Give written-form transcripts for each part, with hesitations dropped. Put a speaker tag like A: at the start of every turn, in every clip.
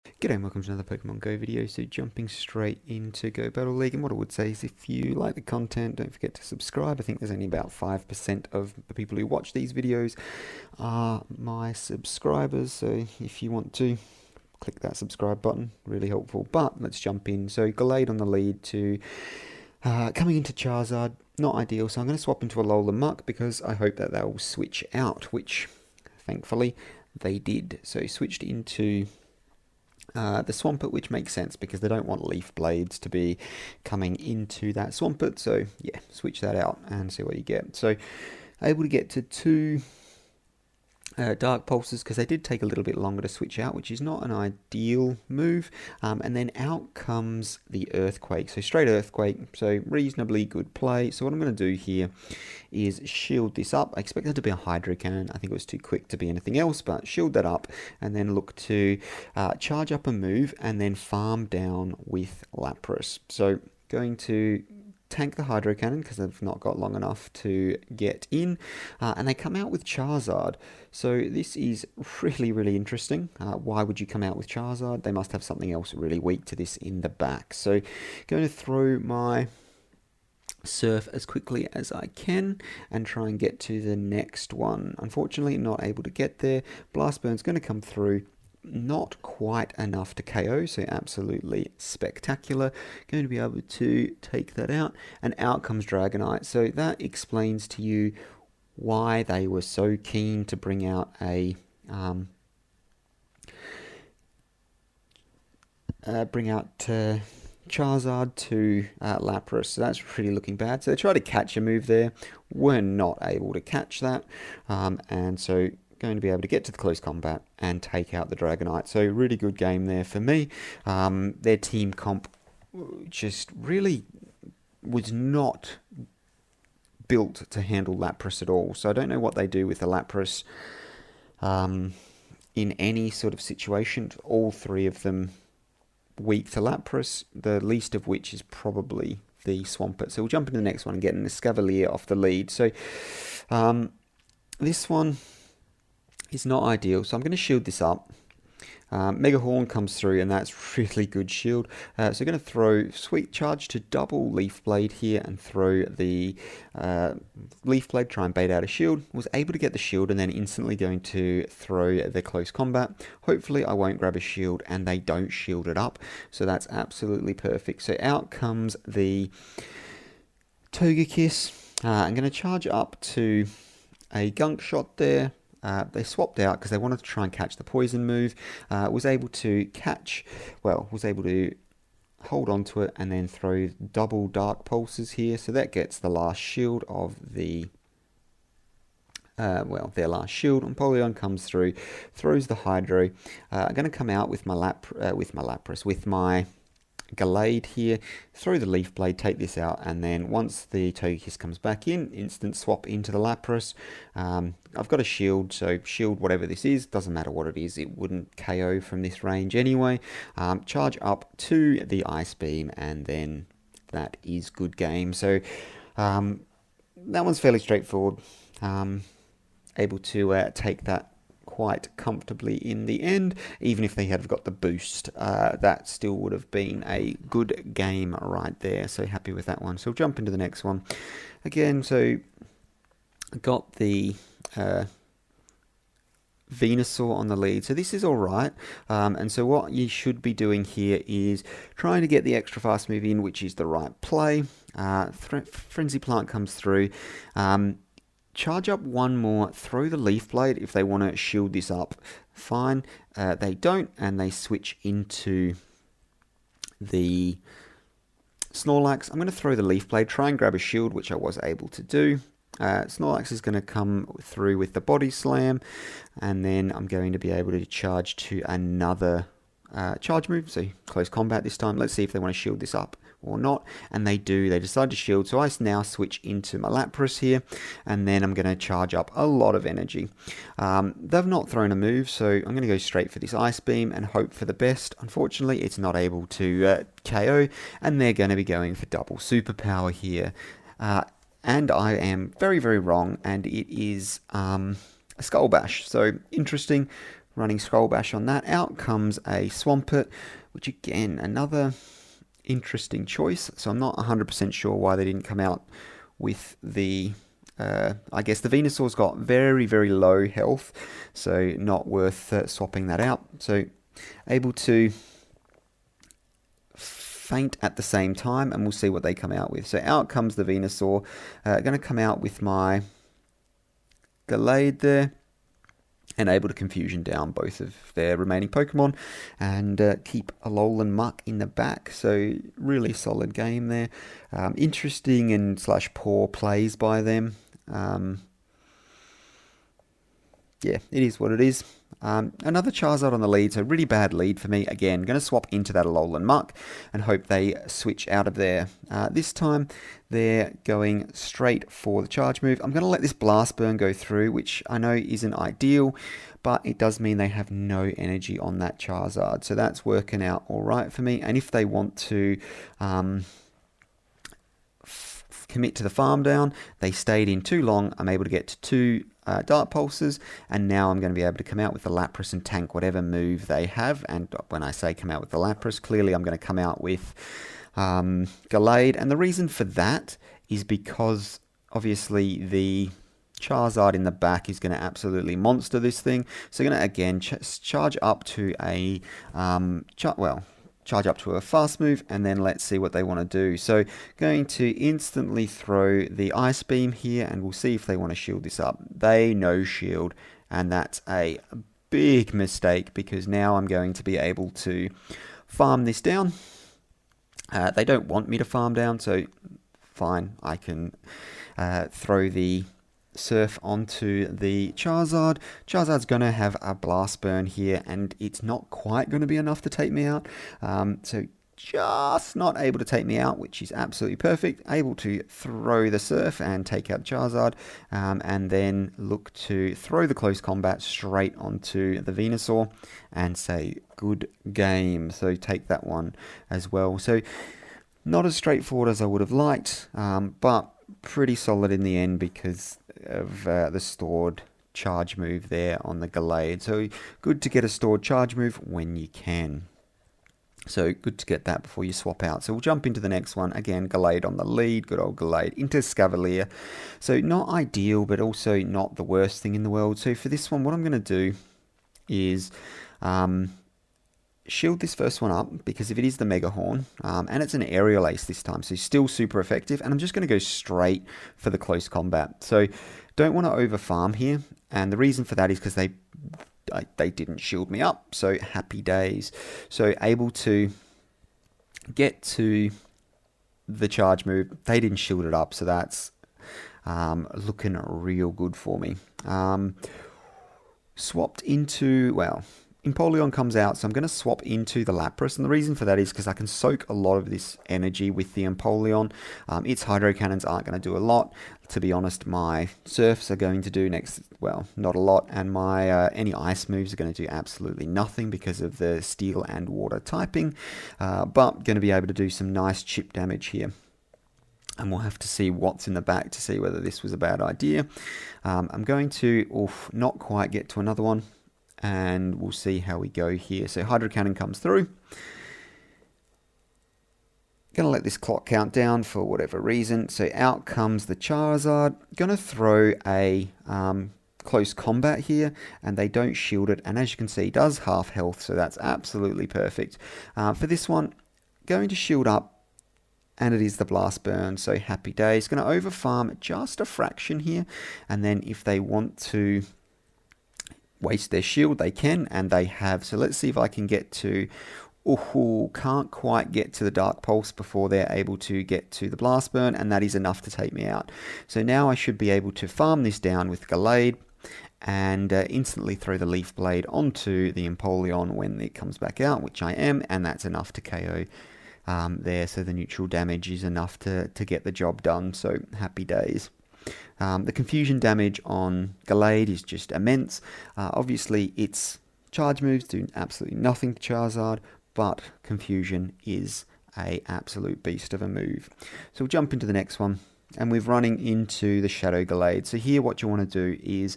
A: G'day and welcome to another Pokemon Go video. So jumping straight into Go Battle League, and what I would say is if you like the content, don't forget to subscribe. I think there's only about 5% of the people who watch these videos are my subscribers, so if you want to, click that subscribe button, really helpful. But let's jump in. So Gallade on the lead to coming into Charizard, not ideal, so I'm going to swap into Alolan Muk because I hope that they'll switch out, which thankfully they did. So switched into the Swampert, which makes sense because they don't want Leaf Blades to be coming into that Swampert. So yeah, switch that out and see what you get. So able to get to two Dark Pulses because they did take a little bit longer to switch out, which is not an ideal move. And then out comes the Earthquake. So straight Earthquake, so reasonably good play. So what I'm going to do here is shield this up. I expect that to be a Hydro Cannon. I think it was too quick to be anything else, but shield that up and then look to charge up a move and then farm down with Lapras. So going to tank the Hydro Cannon because they've not got long enough to get in, and they come out with Charizard. So this is really interesting. Why would you come out with Charizard? They must have something else really weak to this in the back. So going to throw my Surf as quickly as I can and try and get to the next one. Unfortunately, not able to get there. Blast Burn's going to come through. Not quite enough to KO, so absolutely spectacular. Going to be able to take that out, and out comes Dragonite. So that explains to you why they were so keen to bring out a Charizard to Lapras. So that's really looking bad. So they tried to catch a move there, were not able to catch that, and so going to be able to get to the close combat and take out the Dragonite. So really good game there for me. Their team comp just really was not built to handle Lapras at all. So I don't know what they do with the Lapras in any sort of situation. All three of them weak to Lapras, the least of which is probably the Swampert. So we'll jump into the next one and get an Escavalier off the lead. So this one is not ideal, so I'm going to shield this up. Mega Horn comes through, and that's really good shield. So going to throw Sweet Charge to double Leaf Blade here and throw the Leaf Blade, try and bait out a shield. Was able to get the shield and then instantly going to throw the close combat. Hopefully I won't grab a shield and they don't shield it up. So that's absolutely perfect. So out comes the Togekiss. I'm going to charge up to a gunk shot there. They swapped out because they wanted to try and catch the poison move. Was able to hold on to it and then throw double Dark Pulses here. So that gets the last shield of their last shield. Empoleon comes through, throws the Hydro. I'm going to come out with my Gallade here, throw the Leaf Blade, take this out, and then once the Togekiss comes back in, instant swap into the Lapras. I've got a shield, so shield whatever this is, doesn't matter what it is, it wouldn't KO from this range anyway. Charge up to the Ice Beam, and then that is good game. So that one's fairly straightforward. Able to take that quite comfortably in the end. Even if they had got the boost, that still would have been a good game right there. So happy with that one. So we'll jump into the next one again. So got the Venusaur on the lead, so this is alright, and so what you should be doing here is trying to get the extra fast move in, which is the right play. Frenzy Plant comes through, charge up one more, throw the Leaf Blade if they want to shield this up, fine. They don't, and they switch into the Snorlax. I'm going to throw the Leaf Blade, try and grab a shield, which I was able to do. Snorlax is going to come through with the Body Slam, and then I'm going to be able to charge to another charge move, so close combat this time. Let's see if they want to shield this up or not, and they do. They decide to shield, so I now switch into my Lapras here, and then I'm going to charge up a lot of energy. They've not thrown a move, so I'm going to go straight for this Ice Beam and hope for the best. Unfortunately, it's not able to KO, and they're going to be going for double superpower here. And I am very wrong, and it is a Skull Bash. So interesting. running Scroll Bash on that. Out comes a Swampert, which again, another interesting choice. So I'm not 100% sure why they didn't come out with the... I guess the Venusaur's got very, very low health, so not worth swapping that out. So able to faint at the same time, and we'll see what they come out with. So out comes the Venusaur. Going to come out with my Gallade there, and able to confusion down both of their remaining Pokemon and keep Alolan Muk in the back. So really solid game there. Interesting and / poor plays by them. Yeah, it is what it is. Another Charizard on the lead, so really bad lead for me. Again, going to swap into that Alolan Muk and hope they switch out of there. This time, they're going straight for the charge move. I'm going to let this Blast Burn go through, which I know isn't ideal, but it does mean they have no energy on that Charizard. So that's working out all right for me. And if they want to... commit to the farm down, they stayed in too long. I'm able to get to 2 Dark Pulses, and now I'm going to be able to come out with the Lapras and tank whatever move they have. And when I say come out with the Lapras, clearly I'm going to come out with Gallade, and the reason for that is because obviously the Charizard in the back is going to absolutely monster this thing. So I'm going to again charge up to a charge up to a fast move, and then let's see what they want to do. So going to instantly throw the Ice Beam here, and we'll see if they want to shield this up. They no shield, and that's a big mistake, because now I'm going to be able to farm this down. They don't want me to farm down, so fine, I can throw the Surf onto the Charizard. Charizard's going to have a Blast Burn here, and it's not quite going to be enough to take me out. So just not able to take me out, which is absolutely perfect. Able to throw the Surf and take out Charizard, and then look to throw the Close Combat straight onto the Venusaur and say good game. So take that one as well. So not as straightforward as I would have liked, but pretty solid in the end because of the stored charge move there on the Gallade. So good to get a stored charge move when you can. So good to get that before you swap out. So we'll jump into the next one. Again, Gallade on the lead. Good old Gallade into Scavalier. So not ideal, but also not the worst thing in the world. So for this one, what I'm going to do is shield this first one up, because if it is the Mega Horn, and it's an Aerial Ace this time, so still super effective, and I'm just going to go straight for the Close Combat. So don't want to over farm here, and the reason for that is because they didn't shield me up, so happy days. So able to get to the charge move. They didn't shield it up, so that's looking real good for me. Swapped into, well, Empoleon comes out, so I'm going to swap into the Lapras, and the reason for that is because I can soak a lot of this energy with the Empoleon. Its Hydro Cannons aren't going to do a lot. To be honest, my Surfs are going to do not a lot, and my any Ice moves are going to do absolutely nothing because of the Steel and Water typing, but going to be able to do some nice chip damage here. And we'll have to see what's in the back to see whether this was a bad idea. I'm going to not quite get to another one, and we'll see how we go here. So Hydro Cannon comes through. Going to let this clock count down for whatever reason. So out comes the Charizard. Going to throw a Close Combat here, and they don't shield it. And as you can see, it does half health, so that's absolutely perfect. For this one, going to shield up, and it is the Blast Burn, so happy days. Going to over farm just a fraction here, and then if they want to waste their shield, they can, and they have. So let's see if I can get to... can't quite get to the Dark Pulse before they're able to get to the Blast Burn, and that is enough to take me out. So now I should be able to farm this down with Gallade and instantly throw the Leaf Blade onto the Empoleon when it comes back out, which I am, and that's enough to KO there. So the neutral damage is enough to get the job done, so happy days. The confusion damage on Gallade is just immense. Obviously, its charge moves do absolutely nothing to Charizard, but confusion is a absolute beast of a move. So we'll jump into the next one, and we're running into the Shadow Gallade. So here what you want to do is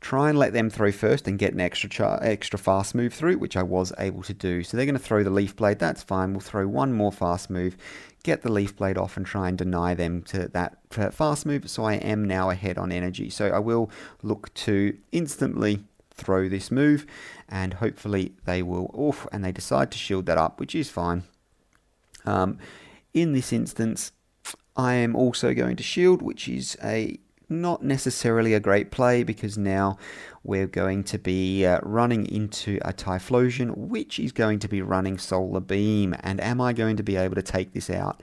A: try and let them throw first and get an extra fast move through, which I was able to do. So they're going to throw the Leaf Blade. That's fine. We'll throw one more fast move, get the Leaf Blade off and try and deny them to that fast move. So I am now ahead on energy. So I will look to instantly throw this move, and hopefully they will, and they decide to shield that up, which is fine. In this instance, I am also going to shield, which is not necessarily a great play, because now we're going to be running into a Typhlosion, which is going to be running Solar Beam. And am I going to be able to take this out?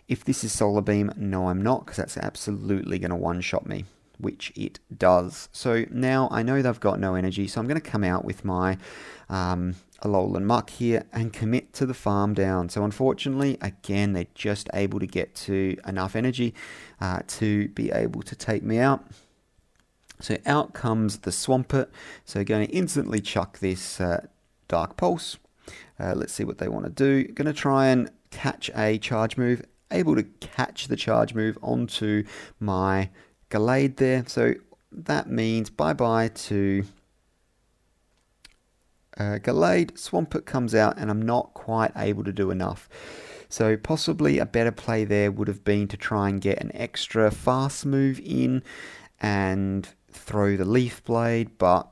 A: If this is Solar Beam, no I'm not, because that's absolutely going to one-shot me, which it does. So now I know they've got no energy, so I'm going to come out with my Alolan Muk here and commit to the farm down. So unfortunately, again, they're just able to get to enough energy to be able to take me out. So out comes the Swampert. So going to instantly chuck this Dark Pulse. Let's see what they want to do. Going to try and catch a charge move. Able to catch the charge move onto my Gallade there. So that means bye-bye to Gallade. Swampert comes out, and I'm not quite able to do enough. So possibly a better play there would have been to try and get an extra fast move in and throw the Leaf Blade, but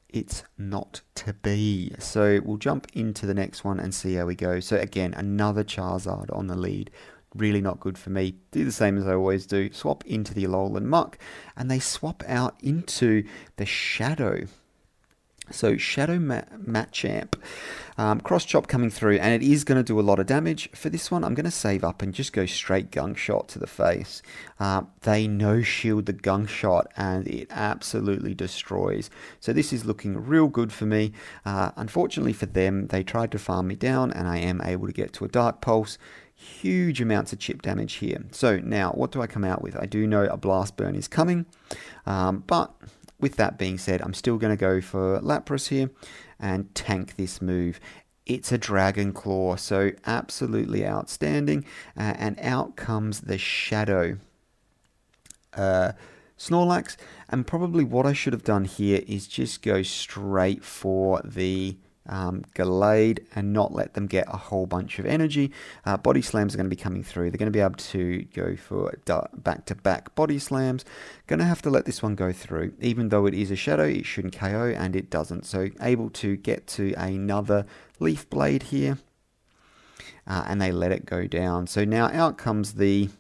A: it's not to be. So we'll jump into the next one and see how we go. So again, another Charizard on the lead. Really not good for me. Do the same as I always do. Swap into the Alolan Muk, and they swap out into the Shadow. So Shadow Machamp, Cross Chop coming through, and it is going to do a lot of damage. For this one, I'm going to save up and just go straight Gunk Shot to the face. They no-shield the Gunk Shot, and it absolutely destroys. So this is looking real good for me. Unfortunately for them, they tried to farm me down, and I am able to get to a Dark Pulse. Huge amounts of chip damage here. So now, what do I come out with? I do know a Blast Burn is coming, but with that being said, I'm still going to go for Lapras here and tank this move. It's a Dragon Claw, so absolutely outstanding. And out comes the Shadow Snorlax. And probably what I should have done here is just go straight for the Gallade and not let them get a whole bunch of energy. Body slams are going to be coming through. They're going to be able to go for back-to-back body slams. Going to have to let this one go through. Even though it is a Shadow, it shouldn't KO, and it doesn't. So able to get to another Leaf Blade here, and they let it go down. So now out comes the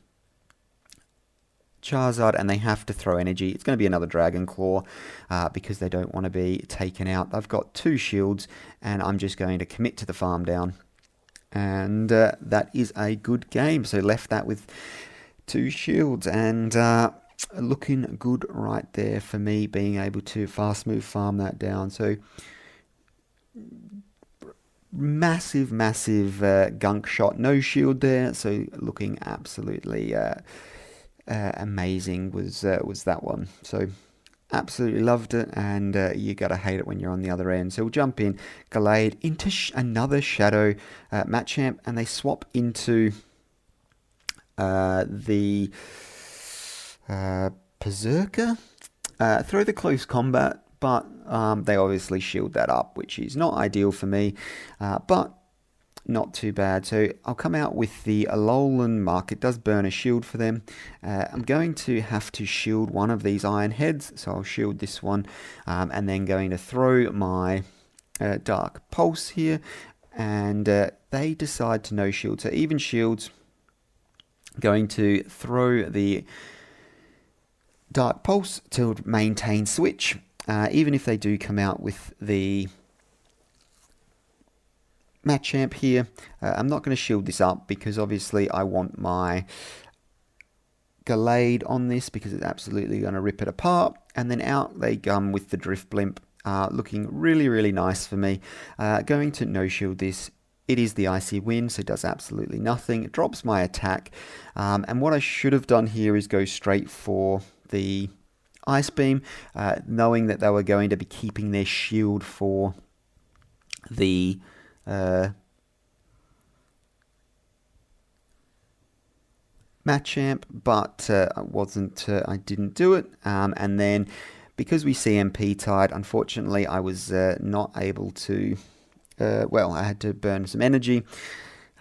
A: Charizard, and they have to throw energy. It's going to be another Dragon Claw because they don't want to be taken out. They've got 2 shields, and I'm just going to commit to the farm down. And that is a good game. So left that with 2 shields, and looking good right there for me, being able to fast move farm that down. So massive Gunk Shot, no shield there. So looking absolutely amazing was that one. So absolutely loved it, and you gotta hate it when you're on the other end. So we'll jump in Gallade into another Shadow Machamp, and they swap into the Berserker. Throw the Close Combat, but they obviously shield that up, which is not ideal for me, but not too bad. So I'll come out with the Alolan Muk. It does burn a shield for them. I'm going to have to shield one of these Iron Heads, so I'll shield this one, and then going to throw my Dark Pulse here, and they decide to no shield. So even shields, going to throw the Dark Pulse to maintain switch. Even if they do come out with the Machamp here, I'm not going to shield this up because obviously I want my Gallade on this because it's absolutely going to rip it apart. And then out they come with the Drift Blimp, looking really nice for me. Going to no shield this. It is the Icy Wind, so it does absolutely nothing. It drops my attack. And what I should have done here is go straight for the Ice Beam, knowing that they were going to be keeping their shield for the Machamp, but I didn't do it. And then because we CMP tied, unfortunately I was not able to, well, I had to burn some energy.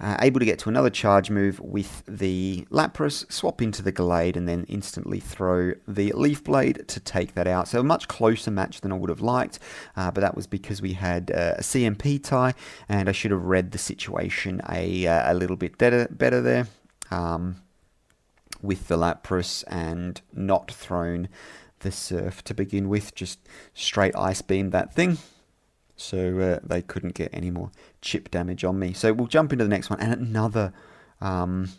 A: Able to get to another charge move with the Lapras, swap into the Gallade, and then instantly throw the Leaf Blade to take that out. So a much closer match than I would have liked, but that was because we had a CMP tie, and I should have read the situation a little bit better there with the Lapras and not thrown the Surf to begin with, just straight Ice Beam that thing. So they couldn't get any more chip damage on me. So we'll jump into the next one, and another Shadow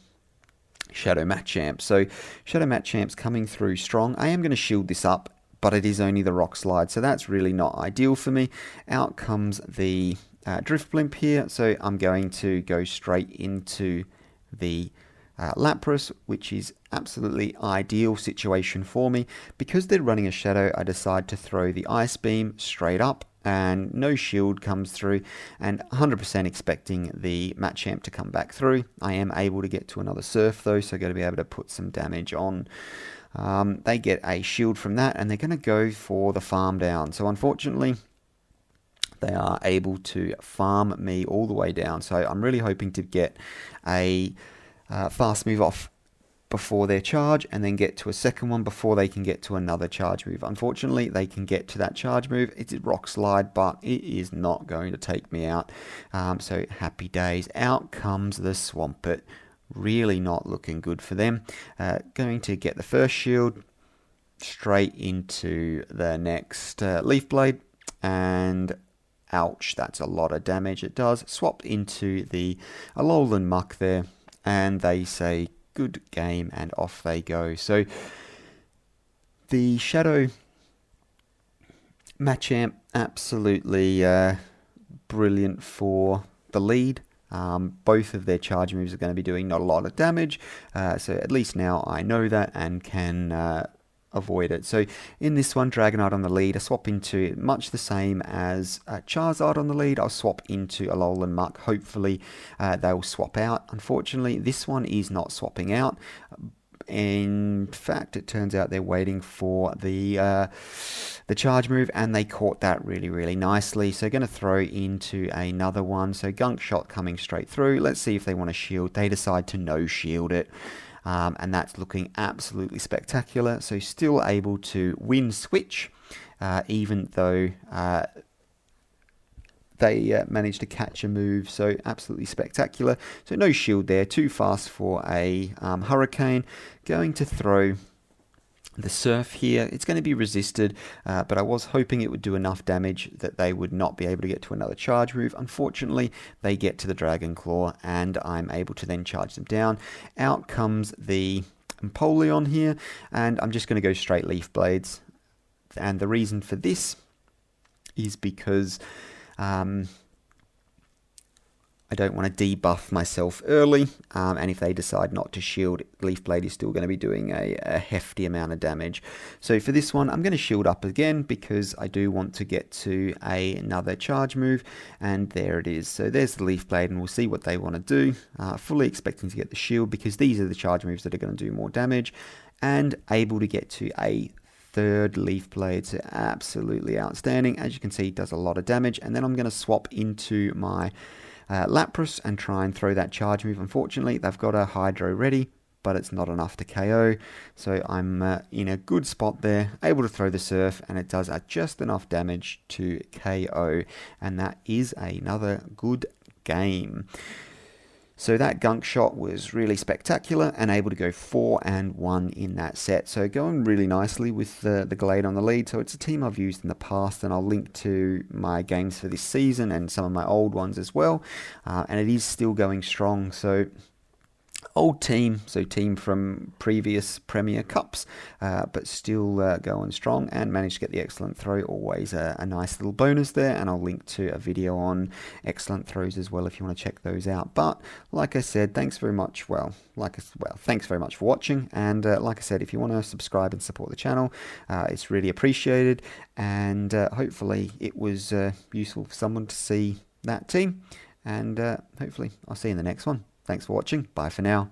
A: Machamp. So Shadow Machamp's coming through strong. I am going to shield this up, but it is only the Rock Slide, so that's really not ideal for me. Out comes the Drift Blimp here, so I'm going to go straight into the Lapras, which is absolutely ideal situation for me. Because they're running a Shadow, I decide to throw the Ice Beam straight up, and no shield comes through, and 100% expecting the Machamp to come back through. I am able to get to another Surf though, so I'm going to be able to put some damage on. They get a shield from that, and they're going to go for the farm down. So unfortunately, they are able to farm me all the way down. So I'm really hoping to get a fast move off before their charge, and then get to a second one before they can get to another charge move. Unfortunately, they can get to that charge move. It's a Rock Slide, but it is not going to take me out. So happy days. Out comes the Swampert. Really not looking good for them. Going to get the first shield straight into the next Leaf Blade, and ouch, that's a lot of damage it does. Swap into the Alolan Muk there, and they say good game, and off they go. So the Shadow Machamp, absolutely brilliant for the lead. Both of their charge moves are going to be doing not a lot of damage, so at least now I know that and can avoid it. So in this one, Dragonite on the lead. I swap into much the same as Charizard on the lead. I'll swap into Alolan Muk. Hopefully they'll swap out. Unfortunately, this one is not swapping out. In fact, it turns out they're waiting for the charge move, and they caught that really nicely. So going to throw into another one. So Gunk Shot coming straight through. Let's see if they want to shield. They decide to no shield it. And that's looking absolutely spectacular. So still able to win switch, even though they managed to catch a move. So absolutely spectacular. So no shield there. Too fast for a Hurricane. Going to throw the Surf here. It's going to be resisted, but I was hoping it would do enough damage that they would not be able to get to another charge move. Unfortunately, they get to the Dragon Claw, and I'm able to then charge them down. Out comes the Empoleon here, and I'm just going to go straight Leaf Blades. And the reason for this is because I don't want to debuff myself early, and if they decide not to shield, Leaf Blade is still going to be doing a hefty amount of damage. So for this one, I'm going to shield up again because I do want to get to another charge move, and there it is. So there's the Leaf Blade, and we'll see what they want to do. Fully expecting to get the shield because these are the charge moves that are going to do more damage, and able to get to a third Leaf Blade. So absolutely outstanding. As you can see, it does a lot of damage, and then I'm going to swap into my Lapras and try and throw that charge move. Unfortunately, they've got a Hydro ready, but it's not enough to KO. So I'm in a good spot there, able to throw the Surf, and it does just enough damage to KO. And that is another good game. So that Gunk Shot was really spectacular and able to go 4-1 in that set. So going really nicely with the Galade on the lead. So it's a team I've used in the past, and I'll link to my games for this season and some of my old ones as well. And it is still going strong. So old team, so team from previous Premier Cups, but still going strong and managed to get the excellent throw. Always a nice little bonus there, and I'll link to a video on excellent throws as well if you want to check those out. But like I said, thanks very much. Thanks very much for watching, and like I said, if you want to subscribe and support the channel, it's really appreciated, and hopefully it was useful for someone to see that team, and hopefully I'll see you in the next one. Thanks for watching. Bye for now.